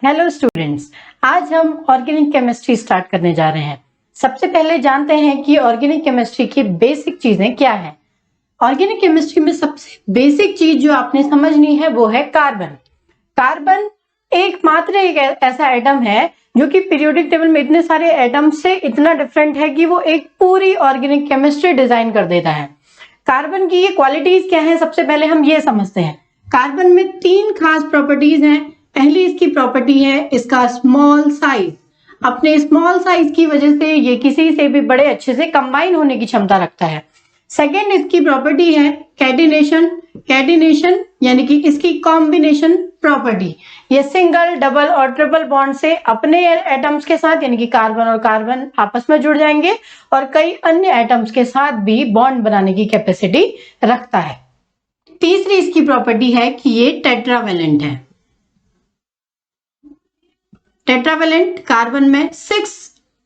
Hello students, आज हम organic chemistry start करने जा रहे हैं। सबसे पहले जानते हैं कि ऑर्गेनिक केमिस्ट्री की बेसिक चीजें क्या हैं। ऑर्गेनिक केमिस्ट्री में सबसे बेसिक चीज जो आपने समझनी है वो है कार्बन। कार्बन एकमात्र एक ऐसा एटम है जो कि पीरियोडिक टेबल में इतने सारे एटम से इतना डिफरेंट है कि वो एक पूरी ऑर्गेनिक केमिस्ट्री डिजाइन कर देता है। कार्बन की ये क्वालिटीज क्या है, सबसे पहले हम ये समझते हैं। कार्बन में तीन खास प्रॉपर्टीज हैं। पहली इसकी प्रॉपर्टी है इसका स्मॉल साइज। अपने स्मॉल साइज की वजह से ये किसी से भी बड़े अच्छे से कंबाइन होने की क्षमता रखता है। सेकेंड इसकी प्रॉपर्टी है कैटिनेशन। कैटिनेशन यानी कि इसकी कॉम्बिनेशन प्रॉपर्टी। ये सिंगल, डबल और ट्रिपल बॉन्ड से अपने एटम्स के साथ यानी कि कार्बन और कार्बन आपस में जुड़ जाएंगे और कई अन्य एटम्स के साथ भी बॉन्ड बनाने की कैपेसिटी रखता है। तीसरी इसकी प्रॉपर्टी है कि ये टेट्रावेलेंट है। टेट्रावेलेंट कार्बन में 6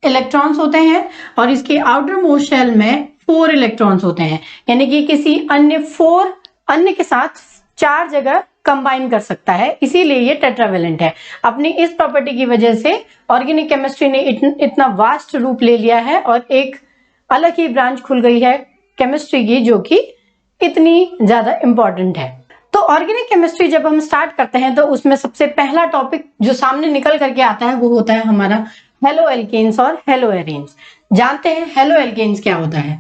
इलेक्ट्रॉन्स होते हैं और इसके आउटर मोस्ट शेल में 4 इलेक्ट्रॉन्स होते हैं, यानी कि किसी अन्य 4 अन्य के साथ 4 जगह कंबाइन कर सकता है, इसीलिए ये टेट्रावेलेंट है। अपनी इस प्रॉपर्टी की वजह से ऑर्गेनिक केमिस्ट्री ने इतना वास्ट रूप ले लिया है और एक अलग ही ब्रांच खुल गई है केमिस्ट्री की, जो कि इतनी ज्यादा इंपॉर्टेंट है। तो ऑर्गेनिक केमिस्ट्री जब हम स्टार्ट करते हैं तो उसमें सबसे पहला टॉपिक जो सामने निकल करके आता है वो होता है हमारा हेलो एल्केन्स और हेलो एरेन्स। जानते हैं हेलो एल्केन्स क्या होता है।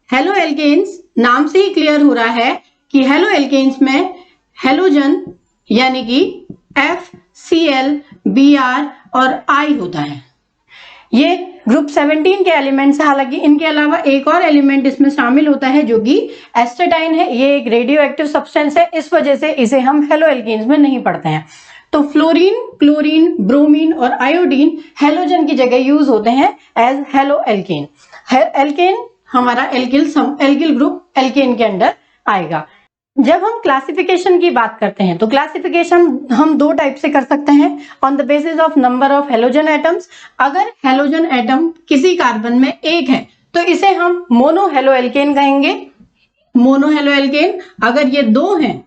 हेलो एल्केन्स नाम से ही क्लियर हो रहा है कि हेलो एल्केन्स में हेलोजन यानी कि F, Cl, Br और I होता है। ये ग्रुप 17 के एलिमेंट्स है। हालांकि इनके अलावा एक और एलिमेंट इसमें शामिल होता है जो कि एस्टेटाइन है। ये एक रेडियो एक्टिव सब्सटेंस है, इस वजह से इसे हम हेलो एल्केन्स में नहीं पढ़ते हैं। तो फ्लोरीन, क्लोरीन, ब्रोमीन और आयोडीन हेलोजन की जगह यूज होते हैं एज हेलो एल्केन। एल्केन हमारा एल्किल ग्रुप एल्केन के अंडर आएगा। जब हम क्लासिफिकेशन की बात करते हैं तो क्लासिफिकेशन हम 2 टाइप से कर सकते हैं, on the basis of number of halogen atoms. अगर हेलोजन एटम किसी कार्बन में एक है तो इसे हम मोनो हेलो एल्केन कहेंगे, मोनो हेलो एल्केन। अगर ये 2 हैं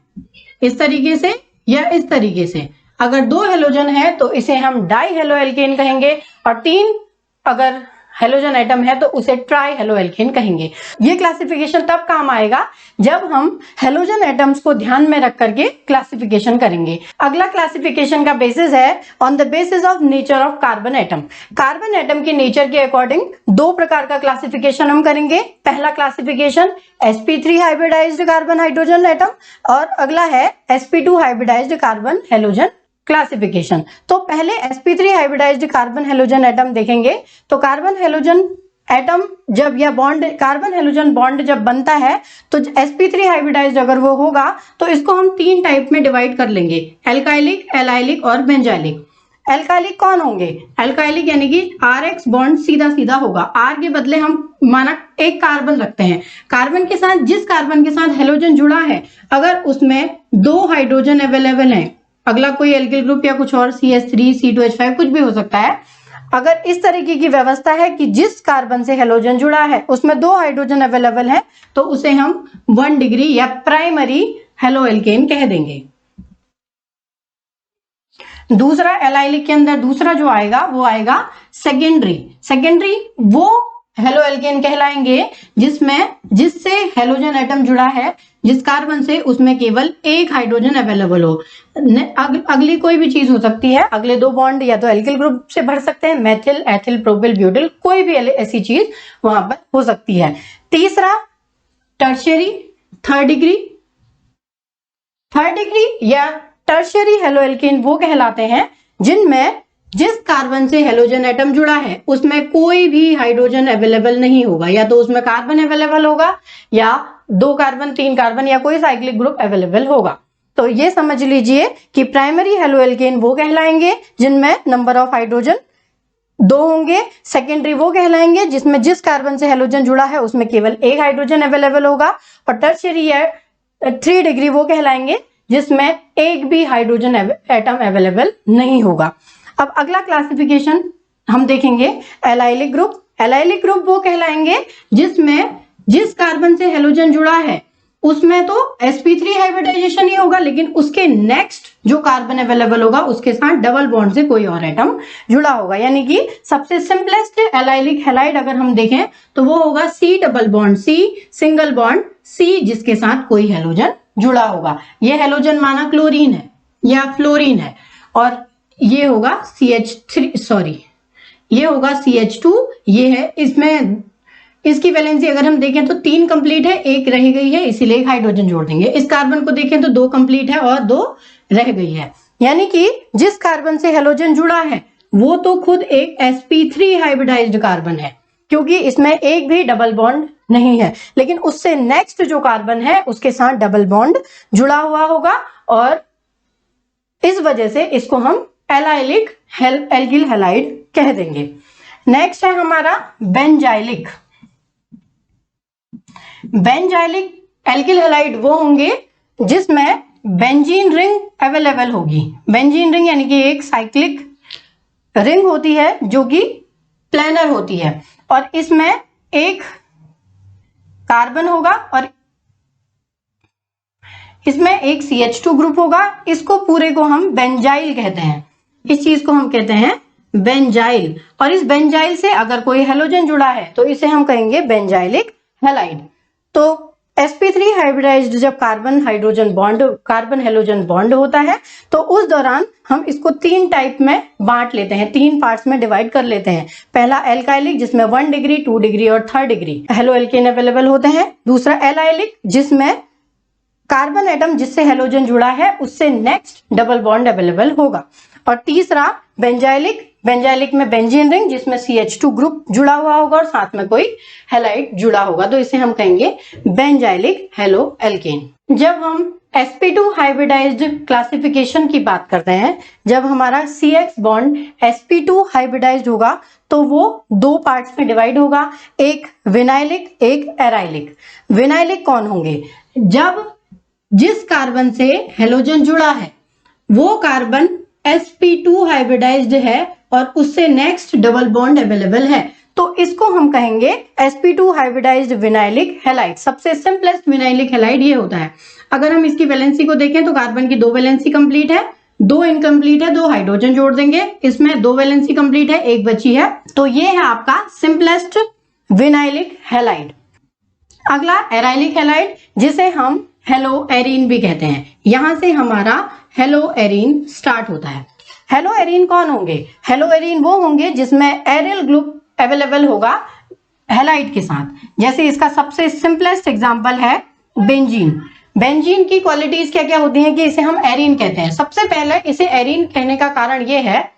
इस तरीके से या इस तरीके से, अगर 2 हेलोजन है तो इसे हम डाई हेलो एल्केन कहेंगे और 3 अगर हेलोजन एटम है तो उसे ट्राई हेलो एल्केन कहेंगे। ये क्लासिफिकेशन तब काम आएगा जब हम हेलोजन एटम्स को ध्यान में रख करके क्लासिफिकेशन करेंगे। अगला क्लासिफिकेशन का बेसिस है on the basis of nature of carbon atom. Carbon atom के नेचर के अकॉर्डिंग 2 प्रकार का क्लासिफिकेशन हम करेंगे। पहला classification sp3 hybridised carbon hydrogen atom और अगला है sp2 hybridised carbon halogen classification. तो पहले sp3 hybridised carbon halogen atom देखेंगे। तो कार्बन हेलोजन एटम जब या बॉन्ड कार्बन हेलोजन बॉन्ड जब बनता है तो sp3 हाइब्रिडाइज्ड अगर वो होगा तो इसको हम 3 टाइप में डिवाइड कर लेंगे, एल्काइलिक, एलाइलिक और बेंजाइलिक। एल्काइलिक कौन होंगे? एल्काइलिक यानी कि RX बॉन्ड सीधा सीधा होगा, R के बदले हम माना एक कार्बन रखते हैं। कार्बन के साथ जिस कार्बन के साथ हेलोजन जुड़ा है अगर उसमें 2 हाइड्रोजन अवेलेबल हैं, अगला कोई एल्किल ग्रुप या कुछ और CH3, C2H5 कुछ भी हो सकता है, अगर इस तरीके की व्यवस्था है कि जिस कार्बन से हेलोजन जुड़ा है उसमें 2 हाइड्रोजन अवेलेबल है तो उसे हम 1 डिग्री या प्राइमरी हेलो एल्केन कह देंगे। दूसरा एलाइलिक के अंदर दूसरा जो आएगा वो आएगा सेकेंडरी। सेकेंडरी वो हेलो एल्केन कहलाएंगे जिससे हेलोजन एटम जुड़ा है, जिस कार्बन से उसमें केवल एक हाइड्रोजन अवेलेबल हो। अगली कोई भी चीज हो सकती है, अगले 2 बॉन्ड या तो एल्किल ग्रुप से भर सकते हैं, मेथिल, एथिल, प्रोपिल, ब्यूटिल, कोई भी ऐसी चीज वहां पर हो सकती है। तीसरा टर्शियरी, थर्ड डिग्री या टर्शियरी हेलो एल्केन वो कहलाते हैं जिनमें जिस कार्बन से हेलोजन एटम जुड़ा है उसमें कोई भी हाइड्रोजन अवेलेबल नहीं होगा, या तो उसमें कार्बन अवेलेबल होगा या 2 कार्बन, 3 कार्बन या कोई साइक्लिक ग्रुप अवेलेबल होगा। तो ये समझ लीजिए कि प्राइमरी हेलो एल्केन वो कहलाएंगे जिनमें नंबर ऑफ हाइड्रोजन 2 होंगे। सेकेंडरी वो कहलाएंगे जिसमें जिस कार्बन से हेलोजन जुड़ा है उसमें केवल एक हाइड्रोजन अवेलेबल होगा। और टर्शियरी या 3 डिग्री वो कहलाएंगे जिसमें एक भी हाइड्रोजन एटम अवेलेबल नहीं होगा। अब अगला क्लासिफिकेशन हम देखेंगे एलाइलिक ग्रुप। एलाइलिक ग्रुप वो कहलाएंगे जिसमें जिस कार्बन से हेलोजन जुड़ा है उसमें तो sp3 हाइब्रिडाइजेशन ही होगा, लेकिन उसके नेक्स्ट जो कार्बन अवेलेबल होगा उसके साथ डबल बॉन्ड से कोई और एटम जुड़ा होगा। यानी कि सबसे सिंपलेस्ट एलाइलिक हैलाइड अगर हम देखें तो वो होगा C double bond C single bond C जिसके साथ कोई हेलोजन जुड़ा होगा। ये हेलोजन माना क्लोरीन है या फ्लोरीन है, और ये होगा CH3 सॉरी ये होगा CH2। ये है, इसमें इसकी वैलेंसी अगर हम देखें तो 3 कंप्लीट है, एक रह गई है, इसीलिए एक हाइड्रोजन जोड़ देंगे। इस कार्बन को देखें तो 2 कंप्लीट है और 2 रह गई है। यानी कि जिस कार्बन से हेलोजन जुड़ा है वो तो खुद एक sp3 हाइब्रिडाइज्ड कार्बन है, क्योंकि इसमें एक भी डबल बॉन्ड नहीं है, लेकिन उससे नेक्स्ट जो कार्बन है उसके साथ डबल बॉन्ड जुड़ा हुआ होगा, और इस वजह से इसको हम एलाइलिक एल्किल हैलाइड कह देंगे। नेक्स्ट है हमारा बेंजाइलिक। बेंजाइलिक एल्किल हैलाइड वो होंगे जिसमें बेंजीन रिंग अवेलेबल होगी। बेंजीन रिंग यानी कि एक साइक्लिक रिंग होती है जो कि प्लेनर होती है, और इसमें एक कार्बन होगा और इसमें एक CH2 ग्रुप होगा। इसको पूरे को हम बेंजाइल कहते हैं, इस चीज को हम कहते हैं बेंजाइल। और इस बेंजाइल से अगर कोई हेलोजन जुड़ा है तो इसे हम कहेंगे बेंजाइलिक हैलाइड। तो sp3 हाइब्रिडाइज्ड जब कार्बन हेलोजन बॉन्ड होता है तो उस दौरान हम इसको 3 टाइप में बांट लेते हैं, 3 पार्ट्स में डिवाइड कर लेते हैं। पहला एल्काइलिक जिसमें 1 डिग्री 2 डिग्री और 3 डिग्री हेलो एल्केन अवेलेबल होते हैं। दूसरा एलाइलिक जिसमें कार्बन एटम जिससे हेलोजन जुड़ा है उससे नेक्स्ट डबल बॉन्ड अवेलेबल होगा। और तीसरा बेंजाइलिक में बेंजीन रिंग जिसमें CH2 ग्रुप जुड़ा हुआ होगा और साथ में कोई हैलाइड जुड़ा होगा, तो इसे हम कहेंगे बेंजाइलिक हेलो एल्केन। जब हम sp2 हाइब्रिडाइज्ड क्लासिफिकेशन की बात करते हैं, जब हमारा CX बॉन्ड sp2 हाइब्रिडाइज्ड होगा तो वो 2 पार्ट्स में डिवाइड होगा, एक विनाइलिक एक एराइलिक। विनाइलिक कौन होंगे? जब जिस कार्बन से हेलोजन जुड़ा है वो कार्बन sp2 हाइब्रिडाइज्ड है और उससे नेक्स्ट डबल बॉन्ड अवेलेबल है, तो इसको हम कहेंगे sp2 हाइब्रिडाइज्ड विनाइलिक हैलाइड। सबसे सिंपलेस्ट विनाइलिक हैलाइड ये होता है। अगर हम इसकी वैलेंसी को देखें तो कार्बन की 2 वैलेंसी कंप्लीट है, 2 इनकम्प्लीट है, 2 हाइड्रोजन जोड़ देंगे, इसमें 2 वैलेंसी कंप्लीट है, 1 बची है, तो ये है आपका सिंपलेस्ट विनाइलिक हैलाइड। अगला एराइलिक हैलाइड जिसे हम हेलो एरीन भी कहते हैं। यहां से हमारा हेलो एरीन स्टार्ट होता है। हेलो एरीन कौन होंगे? हेलो एरीन वो होंगे जिसमें एरियल ग्रुप अवेलेबल होगा हैलाइड के साथ। जैसे इसका सबसे सिंपलेस्ट एग्जांपल है बेंजीन। बेंजीन की क्वालिटीज क्या क्या होती हैं कि इसे हम एरीन कहते हैं। सबसे पहले इसे एरीन कहने का कारण ये है,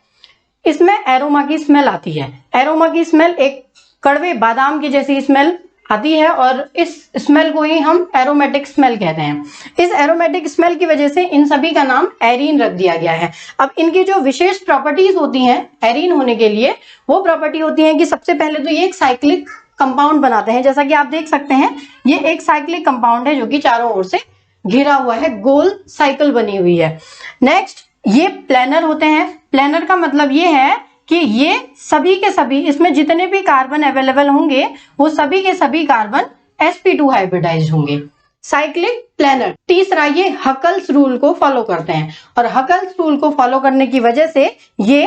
इसमें एरोमा की स्मेल आती है। एरोमा की स्मेल एक कड़वे बादाम की जैसी स्मेल आती है और इस स्मेल को ही हम एरोमेटिक स्मेल कहते हैं। इस एरोमेटिक स्मेल की वजह से इन सभी का नाम एरीन रख दिया गया है। अब इनकी जो विशेष प्रॉपर्टीज होती हैं एरीन होने के लिए, वो प्रॉपर्टी होती है कि सबसे पहले तो ये एक साइक्लिक कंपाउंड बनाते हैं। जैसा कि आप देख सकते हैं ये एक साइक्लिक कंपाउंड है जो कि चारों ओर से घिरा हुआ है, गोल साइकिल बनी हुई है। नेक्स्ट ये प्लेनर होते हैं। प्लेनर का मतलब ये है कि ये सभी के सभी, इसमें जितने भी कार्बन अवेलेबल होंगे वो सभी के सभी कार्बन sp2 हाइब्रिडाइज्ड होंगे। Cyclic planar. तीसरा ये हकल्स रूल को फॉलो करते हैं और हकल्स रूल को फॉलो करने की वजह से ये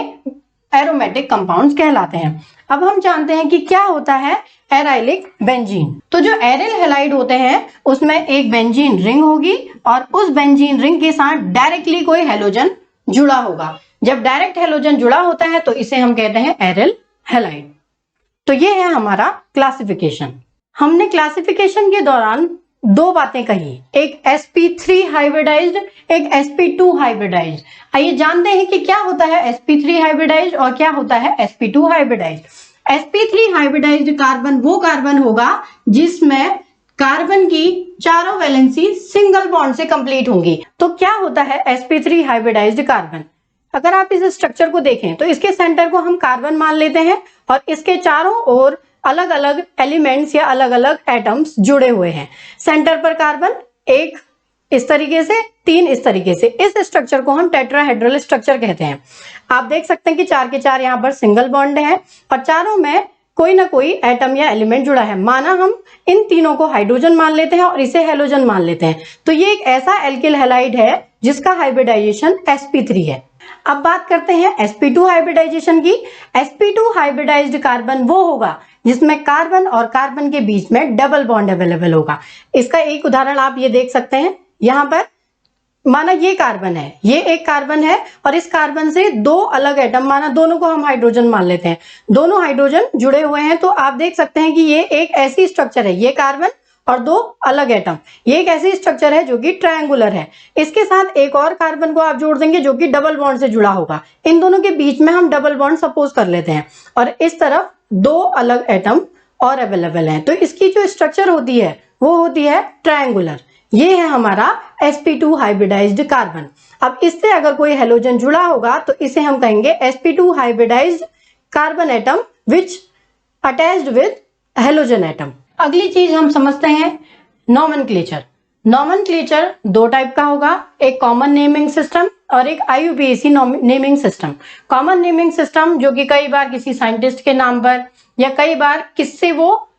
एरोमेटिक कंपाउंड्स कहलाते हैं। अब हम जानते हैं कि क्या होता है एराइलिक बेंजीन। तो जो एरिल हैलाइड होते हैं उसमें एक बेंजीन रिंग होगी और उस बेंजीन रिंग के साथ डायरेक्टली कोई हेलोजन जुड़ा होगा। जब डायरेक्ट हेलोजन जुड़ा होता है तो इसे हम कहते हैं एरिल हैलाइड। तो ये है हमारा क्लासिफिकेशन। हमने क्लासिफिकेशन के दौरान 2 बातें कही, एक sp3 हाइब्रिडाइज्ड, एक sp2 हाइब्रिडाइज्ड। आइए जानते हैं कि क्या होता है sp3 हाइब्रिडाइज्ड और क्या होता है sp2 hybridised. sp3 hybridised carbon वो कार्बन होगा जिसमें कार्बन की चारों वैलेंसी सिंगल बॉन्ड से कंप्लीट होंगी। तो क्या होता है sp3 हाइब्रिडाइज्ड कार्बन? अगर आप इस स्ट्रक्चर को देखें तो इसके सेंटर को हम कार्बन मान लेते हैं और इसके चारों ओर अलग अलग एलिमेंट्स या अलग अलग एटम्स जुड़े हुए हैं। सेंटर पर कार्बन, एक इस तरीके से, 3 इस तरीके से। इस स्ट्रक्चर को हम टेट्राहेड्रल स्ट्रक्चर कहते हैं। आप देख सकते हैं कि 4 के 4 यहाँ पर सिंगल बॉन्ड है और चारों में कोई ना कोई एटम या एलिमेंट जुड़ा है। माना हम इन तीनों को हाइड्रोजन मान लेते हैं और इसे हेलोजन मान लेते हैं, तो ये एक ऐसा एल्किल हैलाइड है जिसका हाइब्रिडाइजेशन sp3 है। अब बात करते हैं sp2 हाइब्रिडाइजेशन की। sp2 हाइब्रिडाइज्ड कार्बन वो होगा जिसमें कार्बन और कार्बन के बीच में डबल बॉन्ड अवेलेबल होगा। इसका एक उदाहरण आप ये देख सकते हैं, यहां पर माना ये कार्बन है, ये एक कार्बन है और इस कार्बन से दो अलग एटम, माना दोनों को हम हाइड्रोजन मान लेते हैं, दोनों हाइड्रोजन जुड़े हुए हैं, तो आप देख सकते हैं कि ये एक ऐसी स्ट्रक्चर है, ये कार्बन और दो अलग एटम, ये एक ऐसी स्ट्रक्चर है जो कि ट्रायंगुलर है। इसके साथ एक और कार्बन को आप जोड़ देंगे जो कि डबल बॉन्ड से जुड़ा होगा, इन दोनों के बीच में हम डबल बॉन्ड सपोज कर लेते हैं और इस तरफ दो अलग एटम और अवेलेबल है, तो इसकी जो स्ट्रक्चर होती है वो होती है ट्रायंगुलर। ये है हमारा sp2 हाइब्रिडाइज्ड कार्बन। अब इससे अगर कोई हेलोजन जुड़ा होगा तो इसे हम कहेंगे sp2 hybridised carbon atom which attached with halogen atom. अगली चीज हम समझते हैं नॉमेनक्लेचर। नॉमेनक्लेचर दो टाइप का होगा, एक कॉमन नेमिंग सिस्टम और एक IUPAC naming system. Common naming system जो कि कई बार किसी साइंटिस्ट के नाम पर या कई बार किससे वो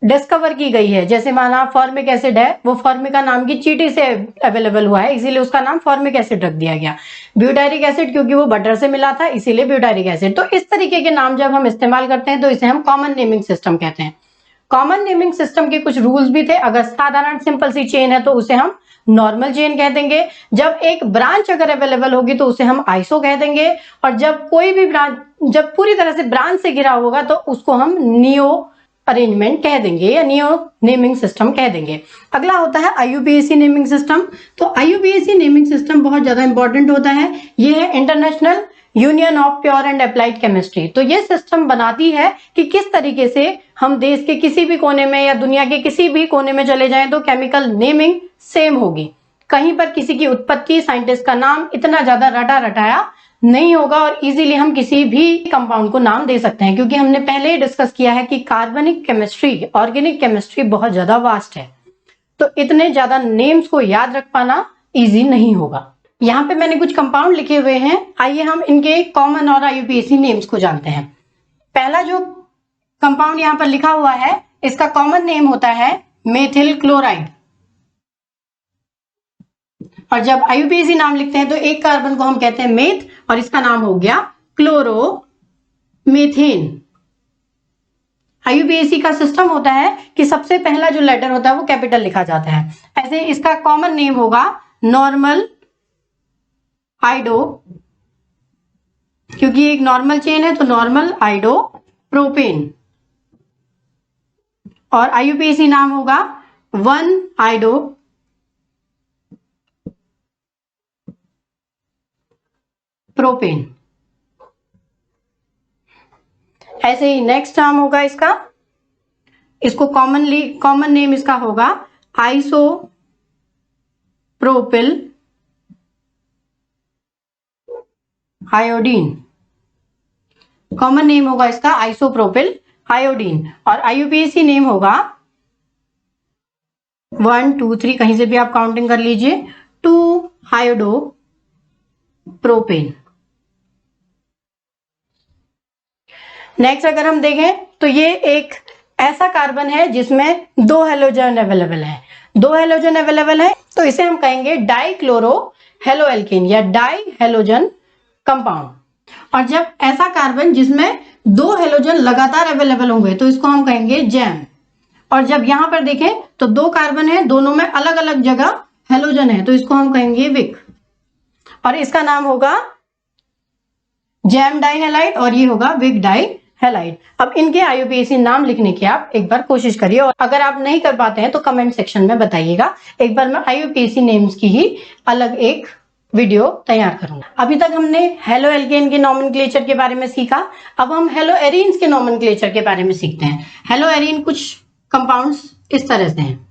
डिस्कवर की गई है, जैसे माना फॉर्मिक एसिड है, वो फॉर्मिका नाम की चींटी से अवेलेबल हुआ है इसीलिए उसका नाम फॉर्मिक एसिड रख दिया गया। ब्यूटारिक एसिड क्योंकि वो बटर से मिला था इसीलिए ब्यूटारिक एसिड। तो इस तरीके के नाम जब हम इस्तेमाल करते हैं तो इसे हम कॉमन नेमिंग सिस्टम कहते हैं। कॉमन नेमिंग सिस्टम के कुछ रूल्स भी थे, अगर साधारण सिंपल सी चेन है तो उसे हम नॉर्मल चेन कह देंगे, जब एक ब्रांच अगर अवेलेबल होगी तो उसे हम आइसो कह देंगे, और जब कोई भी ब्रांच, जब पूरी तरह से ब्रांच से घिरा होगा तो उसको हम नियो अरेंजमेंट कह देंगे या नियो नेमिंग सिस्टम कह देंगे। अगला होता है IUPAC नेमिंग सिस्टम। तो IUPAC नेमिंग सिस्टम बहुत ज्यादा इंपॉर्टेंट होता है, ये है international union of pure and applied chemistry. तो ये सिस्टम बनाती है कि किस तरीके से हम देश के किसी भी कोने में या दुनिया के किसी भी कोने में चले जाएं तो केमिकल नेमिंग सेम होगी, कहीं पर किसी की उत्पत्ति, साइंटिस्ट का नाम इतना ज्यादा रटा रटाया नहीं होगा और इजीली हम किसी भी कंपाउंड को नाम दे सकते हैं, क्योंकि हमने पहले ही डिस्कस किया है कि कार्बनिक केमिस्ट्री, ऑर्गेनिक केमिस्ट्री बहुत ज्यादा वास्ट है, तो इतने ज्यादा नेम्स को याद रख पाना इजी नहीं होगा। यहाँ पे मैंने कुछ कंपाउंड लिखे हुए हैं, आइए हम इनके कॉमन और IUPAC नेम्स को जानते हैं। पहला जो कंपाउंड यहाँ पर लिखा हुआ है इसका कॉमन नेम होता है मेथिल क्लोराइड, और जब IUPAC नाम लिखते हैं तो एक कार्बन को हम कहते हैं मेथ और इसका नाम हो गया क्लोरोमेथेन। IUPAC का सिस्टम होता है कि सबसे पहला जो लेटर होता है वो कैपिटल लिखा जाता है, ऐसे इसका कॉमन नेम होगा नॉर्मल आइडो, क्योंकि एक नॉर्मल चेन है तो नॉर्मल आइडो प्रोपेन, और IUPAC नाम होगा 1 आइडो प्रोपेन। ऐसे ही नेक्स्ट नाम होगा इसका, इसको कॉमन नेम इसका होगा iso propyl iodine. Common name होगा इसका आइसोप्रोपिल आयोडीन, और IUPAC नेम होगा 1 2 3, कहीं से भी आप काउंटिंग कर लीजिए, 2 आयोडो प्रोपेन। नेक्स्ट अगर हम देखें तो ये एक ऐसा कार्बन है जिसमें दो हेलोजन अवेलेबल है, दो हेलोजन अवेलेबल है तो इसे हम कहेंगे डाइक्लोरो हेलोएल्केन या डाई हेलोजन कंपाउंड। और जब ऐसा कार्बन जिसमें दो हेलोजन लगातार अवेलेबल होंगे तो इसको हम कहेंगे जैम। और जब यहां पर देखें तो दो कार्बन है, दोनों में अलग अलग जगह हेलोजन है तो इसको हम कहेंगे विक, और इसका नाम होगा जैम डाइहेलाइड और ये होगा विक डाइहेलाइड। अब इनके IUPAC नाम लिखने की आप एक बार कोशिश करिए, और अगर आप नहीं कर पाते हैं तो कमेंट सेक्शन में बताइएगा, एक बार मैं IUPAC नेम्स की ही अलग एक वीडियो तैयार करूंगा। अभी तक हमने हेलो एल्केन के नॉमेनक्लेचर के बारे में सीखा, अब हम हेलो एरीन्स के नॉमेनक्लेचर के बारे में सीखते हैं। हेलो एरीन कुछ कंपाउंड्स इस तरह से हैं।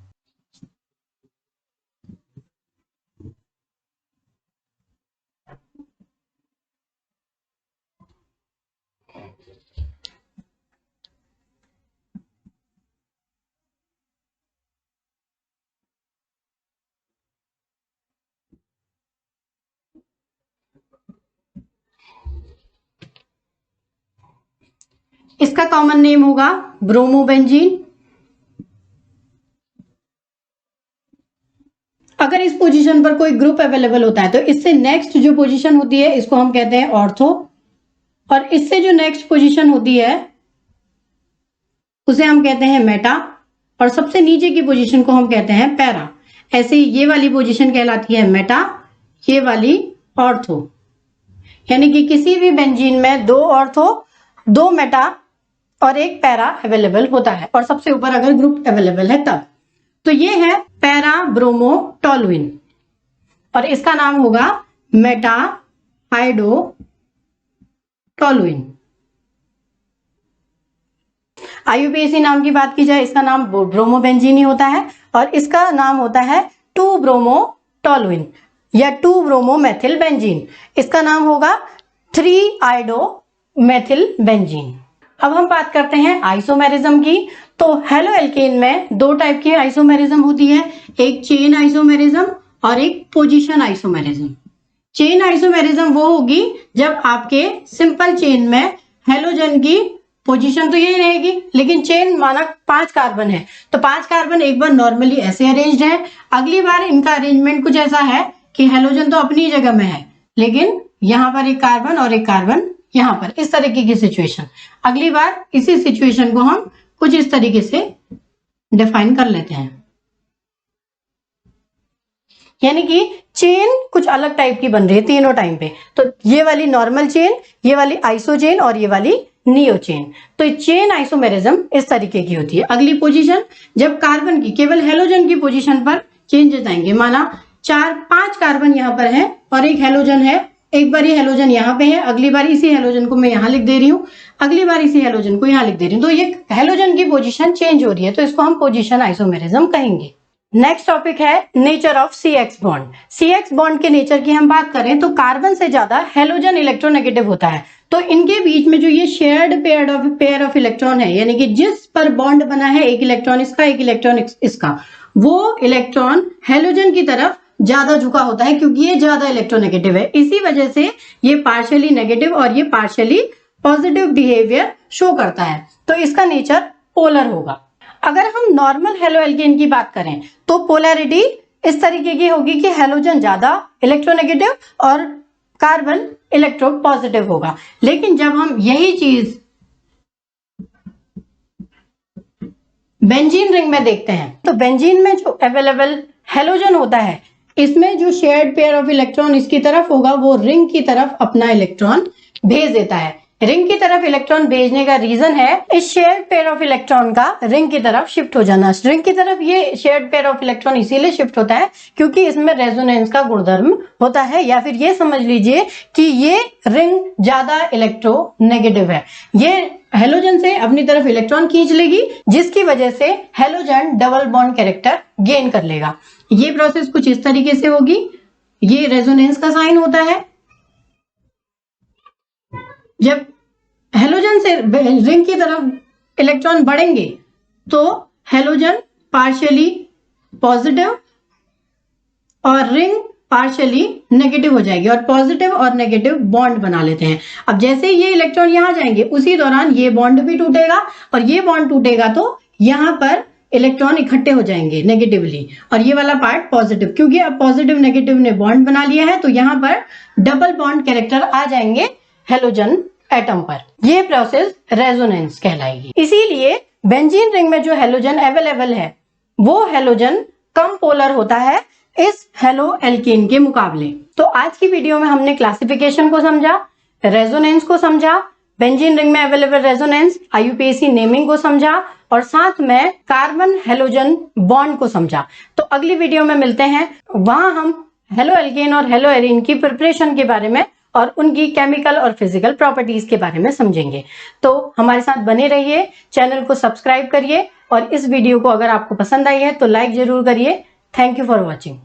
इसका कॉमन नेम होगा ब्रोमोबेंजीन। अगर इस पोजीशन पर कोई ग्रुप अवेलेबल होता है तो इससे नेक्स्ट जो पोजीशन होती है इसको हम कहते हैं ऑर्थो, और इससे जो नेक्स्ट पोजीशन होती है उसे हम कहते हैं मेटा, और सबसे नीचे की पोजीशन को हम कहते हैं पैरा। ऐसे ये वाली पोजीशन कहलाती है मेटा, ये वाली ऑर्थो। यानी कि किसी भी बेंजीन में 2 ऑर्थो, 2 मेटा और 1 पैरा अवेलेबल होता है, और सबसे ऊपर अगर ग्रुप अवेलेबल है तब। तो ये है पैरा ब्रोमोटोलुइन, और इसका नाम होगा मेटा हाइड्रोटोलुइन। IUPAC नाम की बात की जाए, इसका नाम ब्रोमोबेंजीन ही होता है, और इसका नाम होता है 2 ब्रोमोटोलुइन या 2 ब्रोमोमेथिल बेंजीन। इसका नाम होगा 3 आइडोमेथिल बेंजीन। अब हम बात करते हैं आइसोमेरिज्म की। तो हेलो एल्केन में 2 टाइप की आइसोमेरिज्म होती है, एक चेन आइसोमेरिज्म और एक पोजीशन आइसोमेरिज्म। चेन आइसोमेरिज्म वो होगी जब आपके सिंपल चेन में हेलोजन की पोजीशन तो यही रहेगी, लेकिन चेन माना 5 कार्बन है, तो 5 कार्बन एक बार नॉर्मली ऐसे अरेंज्ड है, अगली बार इनका अरेंजमेंट कुछ ऐसा है कि हेलोजन तो अपनी जगह में है, लेकिन यहां पर एक कार्बन और एक कार्बन यहां पर, इस तरीके की सिचुएशन। अगली बार इसी सिचुएशन को हम कुछ इस तरीके से डिफाइन कर लेते हैं। यानी कि चेन कुछ अलग टाइप की बन रही है तीनों टाइम पे। तो ये वाली नॉर्मल चेन, ये वाली आइसो चेन और ये वाली नियो चेन। तो चेन आइसोमेरिज्म इस तरीके की होती है। अगली पोजीशन जब कार्बन की, केवल हेलोजन की पोजीशन पर चेंजेस आएंगे। माना 4-5 कार्बन यहाँ पर है और एक हेलोजन है, एक बार ये हेलोजन यहाँ पे है, अगली बार इसी हेलोजन को मैं यहाँ लिख दे रही हूँ, अगली बार इसी हेलोजन को यहाँ लिख दे रही हूँ, तो ये हेलोजन की पोजीशन चेंज हो रही है, तो इसको हम पोजीशन आइसोमेरिज्म कहेंगे। नेक्स्ट टॉपिक है nature of CX bond. CX bond के नेचर की हम बात करें तो कार्बन से ज्यादा हेलोजन इलेक्ट्रोनेगेटिव होता है, तो इनके बीच में जो ये शेयर्ड पेयर ऑफ इलेक्ट्रॉन है, यानी कि जिस पर बॉन्ड बना है, एक इलेक्ट्रॉन इसका एक इलेक्ट्रॉन इसका, वो इलेक्ट्रॉन हेलोजन की तरफ ज्यादा झुका होता है, क्योंकि ये ज्यादा इलेक्ट्रोनेगेटिव है। इसी वजह से ये पार्शियली नेगेटिव और ये पार्शियली पॉजिटिव बिहेवियर शो करता है, तो इसका नेचर पोलर होगा। अगर हम नॉर्मल हेलो एल्केन की बात करें तो पोलैरिटी इस तरीके की होगी कि हेलोजन ज्यादा इलेक्ट्रोनेगेटिव और कार्बन इलेक्ट्रो पॉजिटिव होगा। लेकिन जब हम यही चीज बेंजीन रिंग में देखते हैं तो बेंजीन में जो अवेलेबल हेलोजन होता है, इसमें जो शेयर्ड पेयर ऑफ इलेक्ट्रॉन इसकी तरफ होगा, वो रिंग की तरफ अपना इलेक्ट्रॉन भेज देता है। रिंग की तरफ इलेक्ट्रॉन भेजने का रीजन है इस शेयर्ड पेयर ऑफ इलेक्ट्रॉन का रिंग की तरफ शिफ्ट हो जाना। रिंग की तरफ ये शेयर्ड पेयर ऑफ इलेक्ट्रॉन इसीलिए शिफ्ट होता है क्योंकि इसमें रेजोनेंस का गुणधर्म होता है, या फिर ये समझ लीजिए कि ये रिंग ज्यादा इलेक्ट्रोनेगेटिव है। ये हेलोजन से अपनी तरफ इलेक्ट्रॉन खींच लेगी, जिसकी वजह से halogen double bond character gain कर लेगा। ये प्रोसेस कुछ इस तरीके से होगी। ये रेजोनेंस का साइन होता है। जब हेलोजन से रिंग की तरफ इलेक्ट्रॉन बढ़ेंगे तो हेलोजन पार्शियली पॉजिटिव और रिंग पार्शियली नेगेटिव हो जाएगी, और पॉजिटिव और नेगेटिव बॉन्ड बना लेते हैं। अब जैसे ये इलेक्ट्रॉन यहां जाएंगे उसी दौरान ये बॉन्ड भी टूटेगा, और ये बॉन्ड टूटेगा तो यहां पर इलेक्ट्रॉन इकट्ठे हो जाएंगे नेगेटिवली, और ये वाला पार्ट पॉजिटिव, क्योंकि अब पॉजिटिव नेगेटिव ने बॉन्ड बना लिया है तो यहां पर डबल बॉन्ड कैरेक्टर आ जाएंगे हेलोजन एटम पर। ये प्रोसेस रेजोनेंस कहलाएगी। इसीलिए बेंजीन रिंग में जो हेलोजन अवेलेबल है वो हेलोजन कम पोलर होता है इस हेलो एल्केन के मुकाबले। तो आज की वीडियो में हमने क्लासिफिकेशन को समझा, रेजोनेंस को समझा, बेंजीन रिंग में अवेलेबल रेजोनेंस, IUPAC नेमिंग को समझा, और साथ में कार्बन हेलोजन बॉन्ड को समझा। तो अगली वीडियो में मिलते हैं, वहां हम हेलो एल्केन और हेलो एरीन की प्रिपरेशन के बारे में और उनकी केमिकल और फिजिकल प्रॉपर्टीज के बारे में समझेंगे। तो हमारे साथ बने रहिए, चैनल को सब्सक्राइब करिए, और इस वीडियो को अगर आपको पसंद आई है तो लाइक जरूर करिए। Thank you for watching.